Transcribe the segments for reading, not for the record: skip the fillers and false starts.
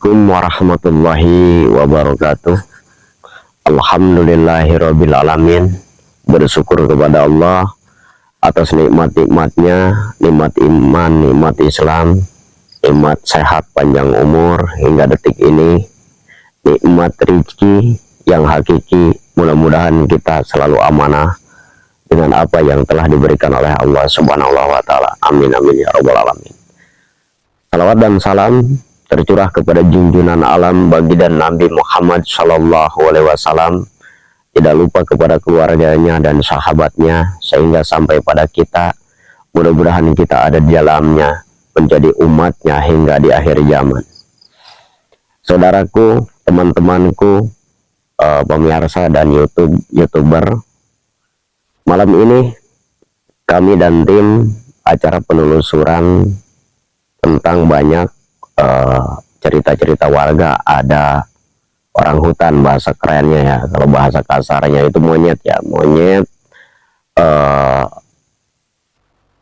Assalamualaikum warahmatullahi wabarakatuh. Alhamdulillahirabbil alamin. Bersyukur kepada Allah atas nikmat-nikmatnya, nikmat iman, nikmat Islam, nikmat sehat panjang umur hingga detik ini, nikmat rezeki yang hakiki. Mudah-mudahan kita selalu amanah dengan apa yang telah diberikan oleh Allah Subhanahu wa taala. Amin amin ya rabbal alamin. Salawat dan salam tercurah kepada junjungan alam baginda Nabi Muhammad Shallallahu Alaihi Wasallam, tidak lupa kepada keluarganya dan sahabatnya, sehingga sampai pada kita. Mudah-mudahan kita ada di dalamnya, menjadi umatnya hingga di akhir zaman. Saudaraku, teman-temanku, pemirsa dan youtuber, malam ini kami dan tim acara penelusuran tentang banyak cerita-cerita warga. Ada orang hutan, bahasa kerennya ya, kalau bahasa kasarnya itu monyet ya, monyet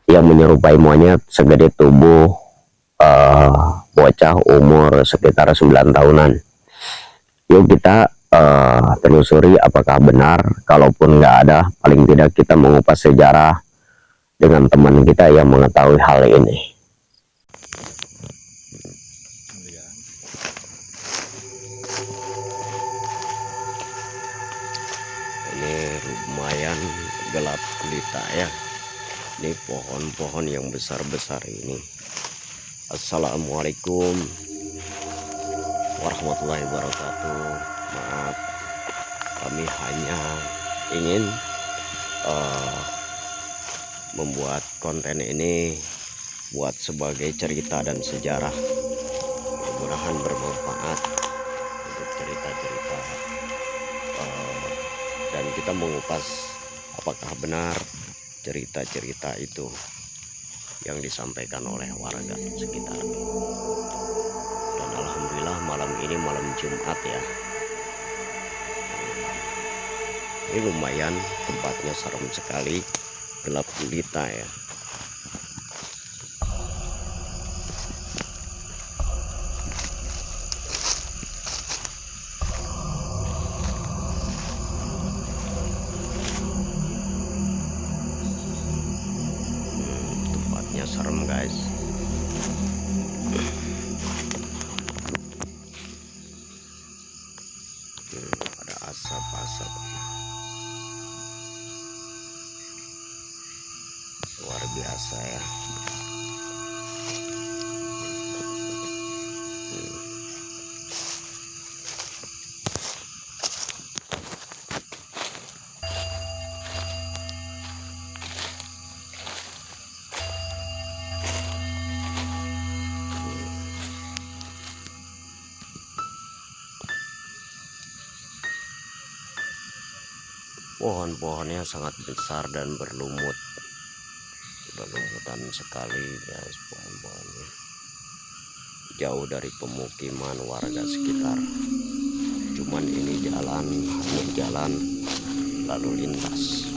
yang menyerupai monyet segede tubuh bocah umur sekitar 9 tahunan. Yuk kita telusuri apakah benar. Kalaupun nggak ada, paling tidak kita mengupas sejarah dengan teman kita yang mengetahui hal ini. Lumayan gelap gulita ya, ini pohon-pohon yang besar-besar ini. Assalamualaikum warahmatullahi wabarakatuh. Maaf, kami hanya ingin membuat konten ini buat sebagai cerita dan sejarah, mudah-mudahan bermanfaat untuk cerita-cerita dan kita mengupas apakah benar cerita-cerita itu yang disampaikan oleh warga sekitar. Dan alhamdulillah malam ini malam Jumat ya, ini lumayan tempatnya serem sekali, gelap gulita ya. Serem guys. Ada asap-asap luar biasa ya. Pohon-pohonnya sangat besar dan berlumut, berlumutan sekali guys pohon-pohonnya, jauh dari pemukiman warga sekitar. Cuman ini jalan, hanya jalan lalu lintas.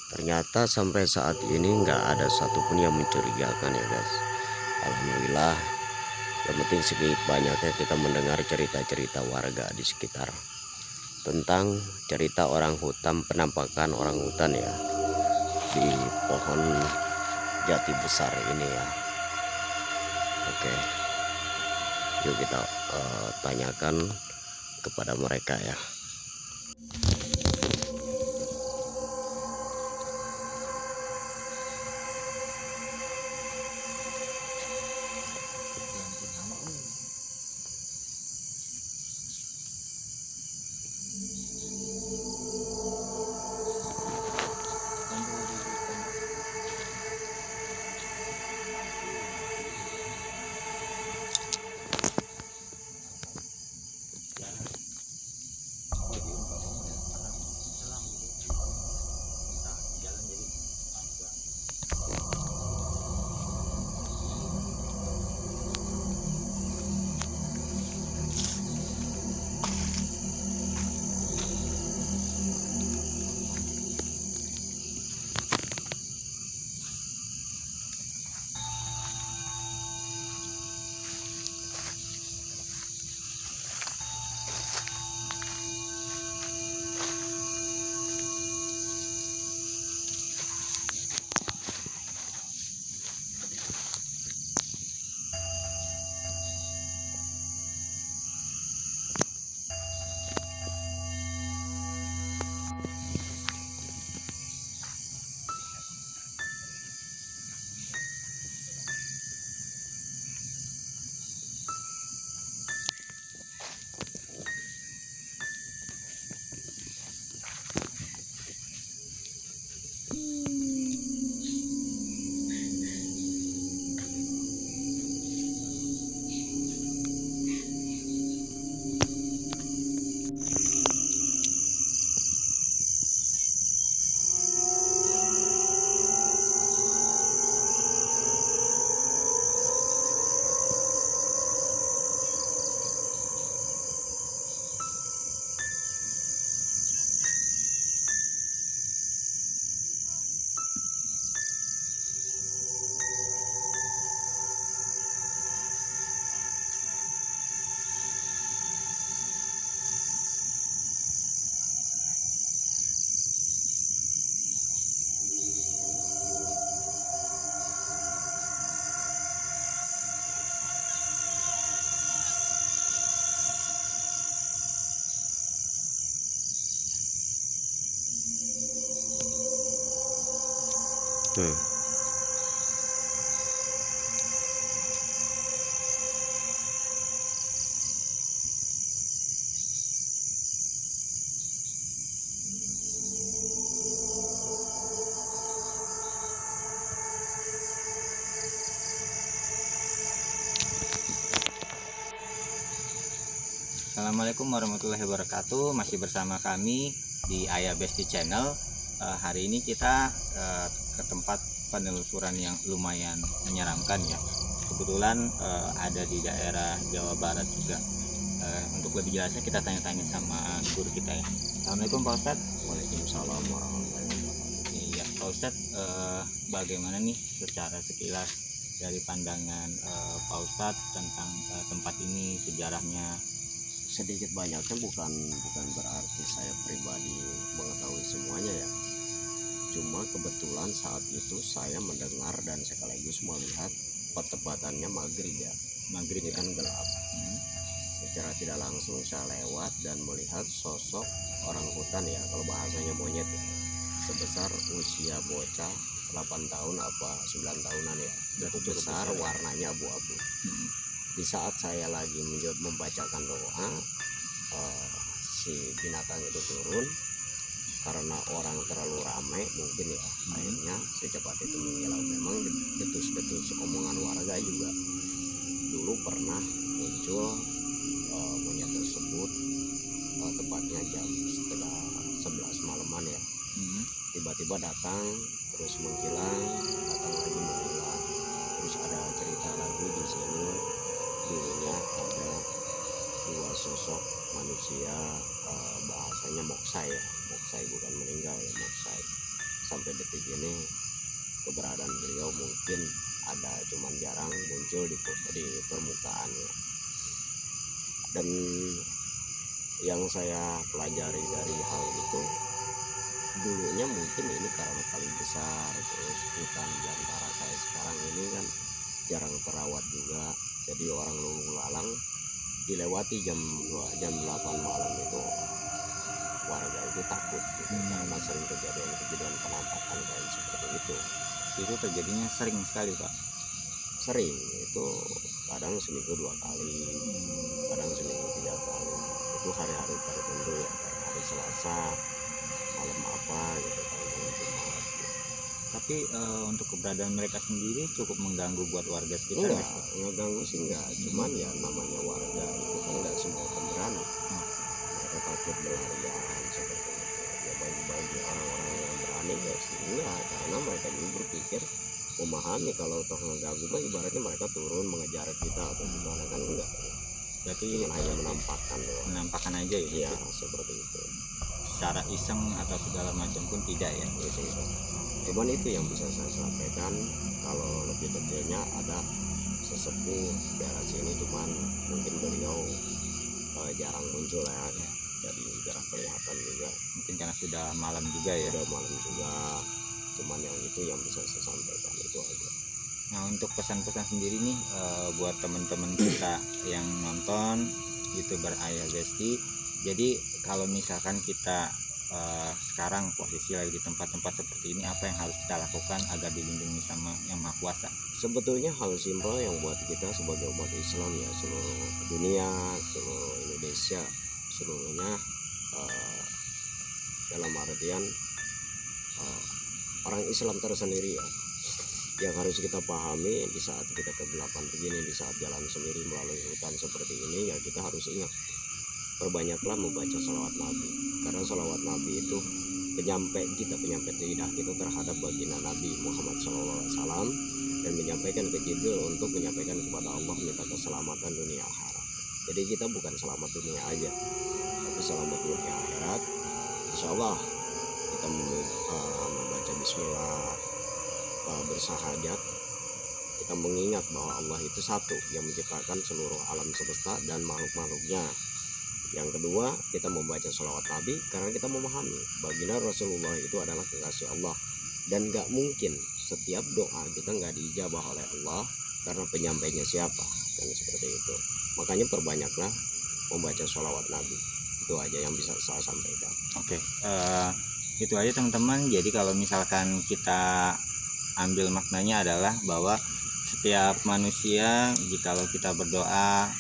Ternyata sampai saat ini nggak ada satupun yang mencurigakan ya guys. Alhamdulillah. Yang penting sedikit banyaknya kita mendengar cerita-cerita warga di sekitar tentang cerita orang hutan, penampakan orang hutan ya di pohon jati besar ini ya. Oke, yuk kita tanyakan kepada mereka ya. Hmm. Assalamualaikum warahmatullahi wabarakatuh. Masih bersama kami di Ayah Besti Channel. Hari ini kita ke tempat penelusuran yang lumayan menyeramkan ya. Kebetulan ada di daerah Jawa Barat juga. Untuk lebih jelasnya kita tanya-tanya sama guru kita ya. Assalamualaikum Pak Ustadz. Waalaikumsalam warahmatullahi wabarakatuh. Iya Pak Ustadz, bagaimana nih secara sekilas dari pandangan Pak Ustadz tentang tempat ini, sejarahnya? Sedikit banyaknya bukan berarti saya pribadi mengetahui semuanya ya. Cuma kebetulan saat itu saya mendengar dan sekaligus melihat pertepatannya maghrib ya. Maghrib ini kan gelap. Secara tidak langsung saya lewat dan melihat sosok orang hutan ya, kalau bahasanya monyet ya, sebesar usia bocah 8 tahun apa 9 tahunan ya. Cukup besar, warnanya abu-abu. Di saat saya lagi membacakan doa, si binatang itu turun. Karena orang terlalu ramai mungkin ya, akhirnya secepat itu menghilang. Memang detus-detus omongan warga juga dulu pernah muncul monyet tersebut, tepatnya jam setengah 11 malaman ya. Tiba-tiba datang terus menghilang, datang lagi menghilang. Terus ada cerita lagi di sini, dulunya ada dua sosok manusia, bahasanya moksai ya, moksai bukan meninggal ya, moksai. Sampai detik ini keberadaan beliau mungkin ada, cuman jarang muncul di permukaan ya. Dan yang saya pelajari dari hal itu, dulunya mungkin ini karena kali besar, terus hutan belantara kayak sekarang ini kan jarang terawat juga, jadi orang lalu lalang dilewati jam 8 malam itu warga itu takut gitu, karena sering kejadian penampakan kayak seperti itu. Itu terjadinya sering sekali Pak? Sering, itu kadang seminggu 2 kali, kadang seminggu 3 kali. Itu hari-hari tertentu ya, kayak hari Selasa malam apa gitu, kayak Jumat gitu. Tapi untuk keberadaan mereka sendiri cukup mengganggu buat warga sekitar? Enggak, ngeganggu sih enggak, cuman ya namanya warga itu kan enggak semua pemberani. Mereka takut berlarian seperti itu ya. Bagi orang-orang yang berani ya sih enggak, karena mereka juga berpikir, memahami kalau toh ngeganggu mah ibaratnya mereka turun mengejar kita atau gimana, kan enggak. Berarti Cuman hanya menampakkan doang. menampakkan aja ya? Iya, seperti itu. Secara iseng atau segala macam pun tidak ya? Gitu. Cuman itu yang bisa saya sampaikan. Kalau lebih detailnya ada sesepuh daerah sini, cuman mungkin beliau jarang muncul ya, jadi jarang kelihatan juga. Mungkin karena sudah malam juga ya? Sudah malam juga, cuman yang itu yang bisa saya sampaikan, itu aja. Nah, untuk pesan-pesan sendiri nih buat teman-teman kita yang nonton YouTuber Ayah Besti. Jadi kalau misalkan kita sekarang posisi lagi di tempat-tempat seperti ini, apa yang harus kita lakukan agar dilindungi sama Yang Maha Kuasa? Sebetulnya hal simpel yang buat kita sebagai umat Islam ya, seluruh dunia, seluruh Indonesia, seluruhnya, dalam artian orang Islam tersendiri ya, yang harus kita pahami di saat kita kegelapan begini, di saat jalan sendiri melalui hutan seperti ini ya, kita harus ingat, perbanyaklah membaca salawat Nabi, karena salawat Nabi itu penyampai lidah kita terhadap baginda Nabi Muhammad SAW, dan menyampaikan ke Jibril untuk menyampaikan kepada Allah, minta keselamatan dunia akhirat. Jadi kita bukan selamat dunia aja, tapi selamat dunia akhirat. Insya Allah kita membaca Bismillah, bersahajat, kita mengingat bahwa Allah itu satu yang menciptakan seluruh alam semesta dan makhluk-makhluknya. Yang kedua, kita membaca sholawat Nabi karena kita memahami baginda Rasulullah itu adalah kekasih Allah, dan gak mungkin setiap doa kita gak diijabah oleh Allah karena penyampainya siapa, dan seperti itu. Makanya perbanyaklah membaca sholawat Nabi. Itu aja yang bisa saya sampaikan. Oke, itu aja teman-teman. Jadi kalau misalkan kita ambil maknanya adalah bahwa setiap manusia jikalau kita berdoa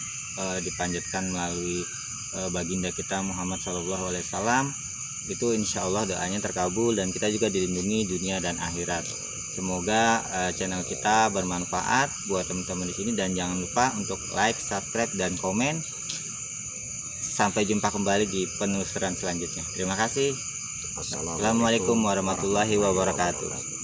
dipanjatkan melalui baginda kita Muhammad SAW, itu insya Allah doanya terkabul dan kita juga dilindungi dunia dan akhirat. Semoga channel kita bermanfaat buat teman-teman di sini, dan jangan lupa untuk like, subscribe, dan komen. Sampai jumpa kembali di penelusuran selanjutnya. Terima kasih. Assalamualaikum warahmatullahi wabarakatuh.